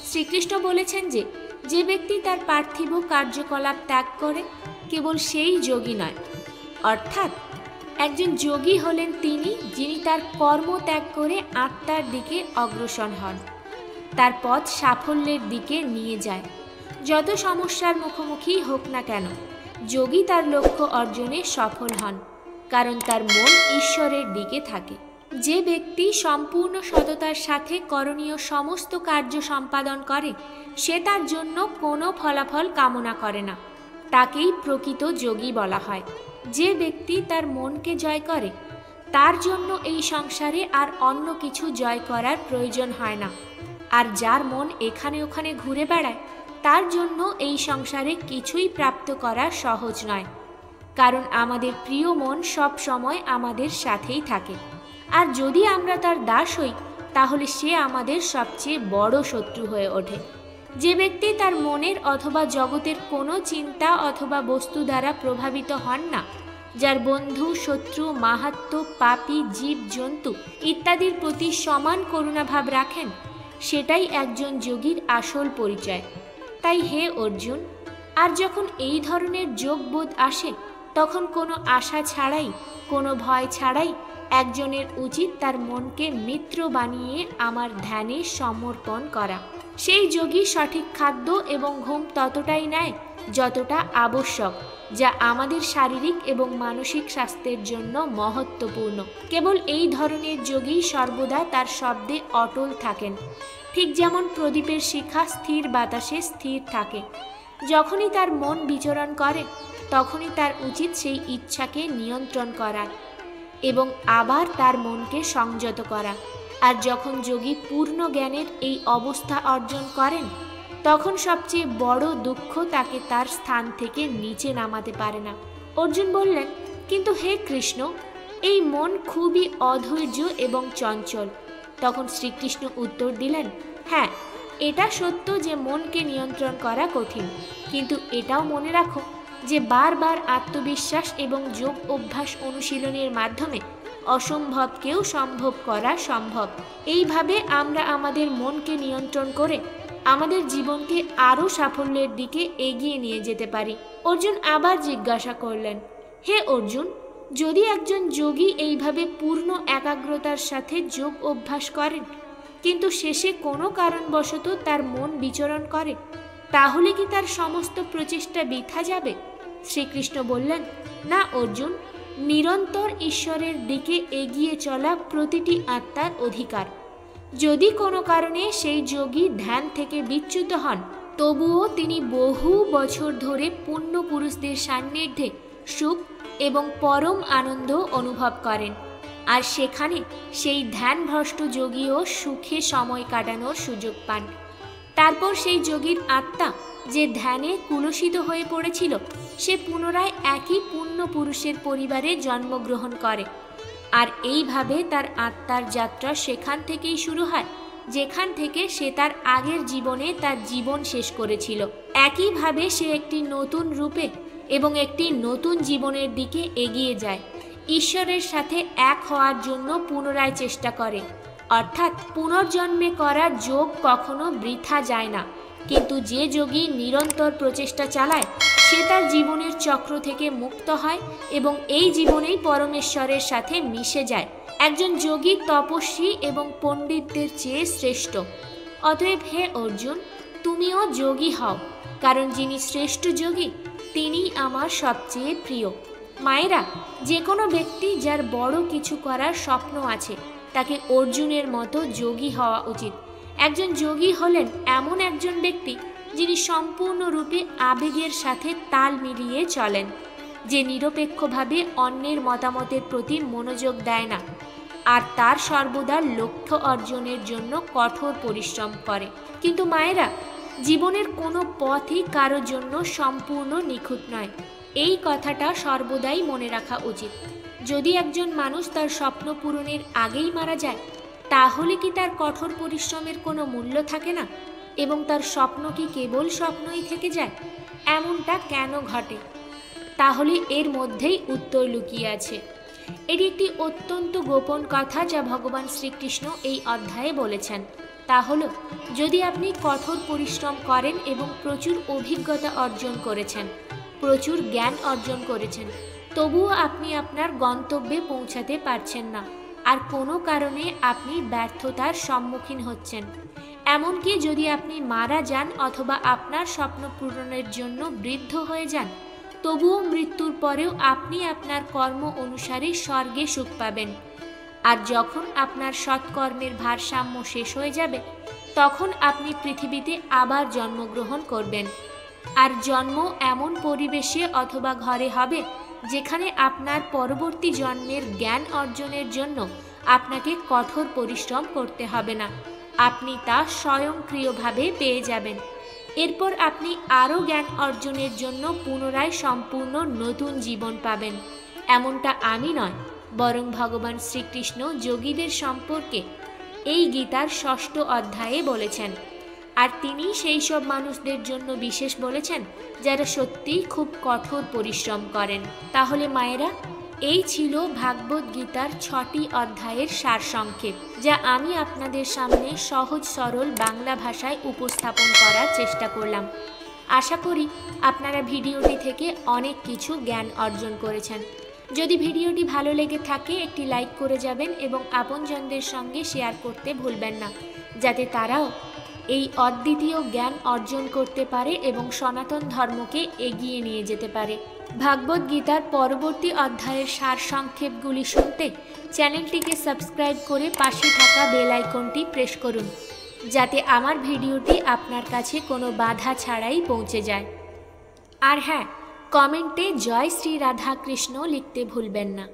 শ্রীকৃষ্ণ বলেছেন যে যে ব্যক্তি তার পার্থিব কার্যকলাপ ত্যাগ করে কেবল সেই যোগী নয়। অর্থাৎ একজন যোগী হলেন তিনি যিনি তার কর্ম ত্যাগ করে আত্মার দিকে অগ্রসর হন, তার পথ সাফল্যের দিকে নিয়ে যায়। যত সমস্যার মুখোমুখি হোক না কেন, যোগী তার লক্ষ্য অর্জনে সফল হন, কারণ তার মন ঈশ্বরের দিকে থাকে। যে ব্যক্তি সম্পূর্ণ সততার সাথে করণীয় সমস্ত কার্য সম্পাদন করে, সে তার জন্য কোনো ফলাফল কামনা করে না, তাকেই প্রকৃত যোগী বলা হয়। যে ব্যক্তি তার মনকে জয় করে, তার জন্য এই সংসারে আর অন্য কিছু জয় করার প্রয়োজন হয় না। আর যার মন এখানে ওখানে ঘুরে বেড়ায়, তার জন্য এই সংসারে কিছুই প্রাপ্ত করা সহজ নয়, কারণ আমাদের প্রিয় মন সব সময় আমাদের সাথেই থাকে। আর যদি আমরা তার দাস হই, তাহলে সে আমাদের সবচেয়ে বড় শত্রু হয়ে ওঠে। যে ব্যক্তি তার মনের অথবা জগতের কোনো চিন্তা অথবা বস্তু দ্বারা প্রভাবিত হন না, যার বন্ধু, শত্রু, মাহাত্ম্য, পাপী, জীব জন্তু ইত্যাদির প্রতি সমান করুণাভাব রাখেন, সেটাই একজন যোগীর আসল পরিচয়। তাই হে অর্জুন, আর যখন এই ধরনের যোগবোধ আসে, তখন কোনো আশা ছাড়াই, কোনো ভয় ছাড়াই একজনের উচিত তার মনকে মিত্র বানিয়ে আমার ধ্যানে সমর্পণ করা। সেই যোগী সঠিক খাদ্য এবং ঘুম ততটাই নেয় যতটা আবশ্যক, যা আমাদের শারীরিক এবং মানসিক স্বাস্থ্যের জন্য মহত্বপূর্ণ। কেবল এই ধরনের যোগী সর্বদা তার শব্দে অটল থাকেন, ঠিক যেমন প্রদীপের শিখা স্থির বাতাসে স্থির থাকে। যখনই তার মন বিচরণ করে, তখনই তার উচিত সেই ইচ্ছাকে নিয়ন্ত্রণ করা এবং আবার তার মনকে সংযত করা। আর যখন যোগী পূর্ণ জ্ঞানের এই অবস্থা অর্জন করেন, তখন সবচেয়ে বড় দুঃখ তাকে তার স্থান থেকে নিচে নামাতে পারে না। অর্জুন বললেন, কিন্তু হে কৃষ্ণ, এই মন খুবই অধৈর্য এবং চঞ্চল। তখন শ্রীকৃষ্ণ উত্তর দিলেন, হ্যাঁ, এটা সত্য যে মনকে নিয়ন্ত্রণ করা কঠিন, কিন্তু এটাও মনে রাখো যে বারবার আত্মবিশ্বাস এবং যোগ অভ্যাস অনুশীলনের মাধ্যমে অসম্ভবকেও সম্ভব করা সম্ভব। এইভাবে আমরা আমাদের মনকে নিয়ন্ত্রণ করে আমাদের জীবনকে আরও সাফল্যের দিকে এগিয়ে নিয়ে যেতে পারি। অর্জুন আবার জিজ্ঞাসা করলেন, হে অর্জুন, যদি একজন যোগী এইভাবে পূর্ণ একাগ্রতার সাথে যোগ অভ্যাস করেন, কিন্তু শেষে কোনো কারণবশত তার মন বিচরণ করে, তাহলে কি তার সমস্ত প্রচেষ্টা বৃথা যাবে? শ্রীকৃষ্ণ বললেন, না অর্জুন, নিরন্তর ঈশ্বরের দিকে এগিয়ে চলা প্রতিটি আত্মার অধিকার। যদি কোনো কারণে সেই যোগী ধ্যান থেকে বিচ্যুত হন, তবুও তিনি বহু বছর ধরে পুণ্য পুরুষদের সান্নিধ্যে সুখ এবং পরম আনন্দ অনুভব করেন। আর সেখানে সেই ধ্যানভ্রষ্ট যোগীও সুখে সময় কাটানোর সুযোগ পান। তারপর সেই যোগীর আত্মা যে ধ্যানে কুলসিত হয়ে পড়েছিল, সে পুনরায় একই পুণ্য পুরুষের পরিবারে জন্মগ্রহণ করে। আর এইভাবে তার আত্মার যাত্রা সেখান থেকেই শুরু হয়, যেখান থেকে সে তার আগের জীবনে তার জীবন শেষ করেছিল। একইভাবে সে একটি নতুন রূপে এবং একটি নতুন জীবনের দিকে এগিয়ে যায়, ঈশ্বরের সাথে এক হওয়ার জন্য পুনরায় চেষ্টা করে। অর্থাৎ পুনর্জন্মে করা যোগ কখনো বৃথা যায় না, কিন্তু যে যোগী নিরন্তর প্রচেষ্টা চালায় সে তার জীবনের চক্র থেকে মুক্ত হয় এবং এই জীবনেই পরমেশ্বরের সাথে মিশে যায়। একজন যোগী তপস্বী এবং পণ্ডিতদের চেয়ে শ্রেষ্ঠ। অতএব হে অর্জুন, তুমিও যোগী হও, কারণ যিনি শ্রেষ্ঠ যোগী তিনি আমার সবচেয়ে প্রিয়। মায়েরা, যে কোনো ব্যক্তি যার বড় কিছু করার স্বপ্ন আছে তাকে অর্জুনের মতো যোগী হওয়া উচিত। একজন যোগী হলেন এমন একজন ব্যক্তি যিনি সম্পূর্ণরূপে আবেগের সাথে তাল মিলিয়ে চলেন, যে নিরপেক্ষভাবে অন্যের মতামতের প্রতি মনোযোগ দেয় না, আর তার সর্বদা লক্ষ্য অর্জনের জন্য কঠোর পরিশ্রম করে। কিন্তু মায়েরা, জীবনের কোনো পথই কারোর জন্য সম্পূর্ণ নিখুঁত নয়, এই কথাটা সর্বদাই মনে রাখা উচিত। যদি একজন মানুষ তার স্বপ্ন পূরণের আগেই মারা যায়, তাহলে কি তার কঠোর পরিশ্রমের কোনো মূল্য থাকে না এবং তার স্বপ্ন কি কেবল স্বপ্নই থেকে যায়? এমনটা কেন ঘটে? তাহলে এর মধ্যেই উত্তর লুকিয়ে আছে। এটি একটি অত্যন্ত গোপন কথা যা ভগবান শ্রীকৃষ্ণ এই অধ্যায়ে বলেছেন। তা হল, যদি আপনি কঠোর পরিশ্রম করেন এবং প্রচুর অভিজ্ঞতা অর্জন করেছেন, প্রচুর জ্ঞান অর্জন করেছেন, তবুও আপনি আপনার গন্তব্যে পৌঁছাতে পারছেন না, আর কোনো কারণে আপনি ব্যর্থতার সম্মুখীন হচ্ছেন, এমনকি যদি আপনি মারা যান অথবা আপনার স্বপ্ন পূরণের জন্য বৃদ্ধ হয়ে যান, তবুও মৃত্যুর পরেও আপনি আপনার কর্ম অনুসারে স্বর্গে সুখ পাবেন। আর যখন আপনার সৎকর্মের ভারসাম্য শেষ হয়ে যাবে, তখন আপনি পৃথিবীতে আবার জন্মগ্রহণ করবেন। আর জন্ম এমন পরিবেশে অথবা ঘরে হবে যেখানে আপনার পরবর্তী জন্মের জ্ঞান অর্জনের জন্য আপনাকে কঠোর পরিশ্রম করতে হবে না, আপনি তা স্বয়ংক্রিয়ভাবে পেয়ে যাবেন। এরপর আপনি আরও জ্ঞান অর্জনের জন্য পুনরায় সম্পূর্ণ নতুন জীবন পাবেন। এমনটা আমি নয়, বরং ভগবান শ্রীকৃষ্ণ যোগীদের সম্পর্কে এই গীতার 6ষ্ঠ অধ্যায়ে বলেছেন। আর তিনি সেই সব মানুষদের জন্য বিশেষ বলেছেন যারা সত্যিই খুব কঠোর পরিশ্রম করেন। তাহলে মায়েরা, এই ছিল ভাগবত গীতার 6টি অধ্যায়ের সারসংক্ষেপ, যা আমি আপনাদের সামনে সহজ সরল বাংলা ভাষায় উপস্থাপন করার চেষ্টা করলাম। আশা করি আপনারা ভিডিওটি থেকে অনেক কিছু জ্ঞান অর্জন করেছেন। যদি ভিডিওটি ভালো লেগে থাকে একটি লাইক করে যাবেন এবং আপনজনদের সঙ্গে শেয়ার করতে ভুলবেন না, যাতে তারাও এই অদ্বিতীয় জ্ঞান অর্জন করতে পারে এবং সনাতন ধর্মকে এগিয়ে নিয়ে যেতে পারে। ভাগবত গীতার পরবর্তী অধ্যায়ের সারসংক্ষেপগুলি শুনতে চ্যানেলটিকে সাবস্ক্রাইব করে পাশে থাকা বেল আইকনটি প্রেস করুন, যাতে আমার ভিডিওটি আপনার কাছে কোনো বাধা ছাড়াই পৌঁছে যায়। আর হ্যাঁ, কমেন্টে জয় শ্রী রাধা কৃষ্ণ লিখতে ভুলবেন না।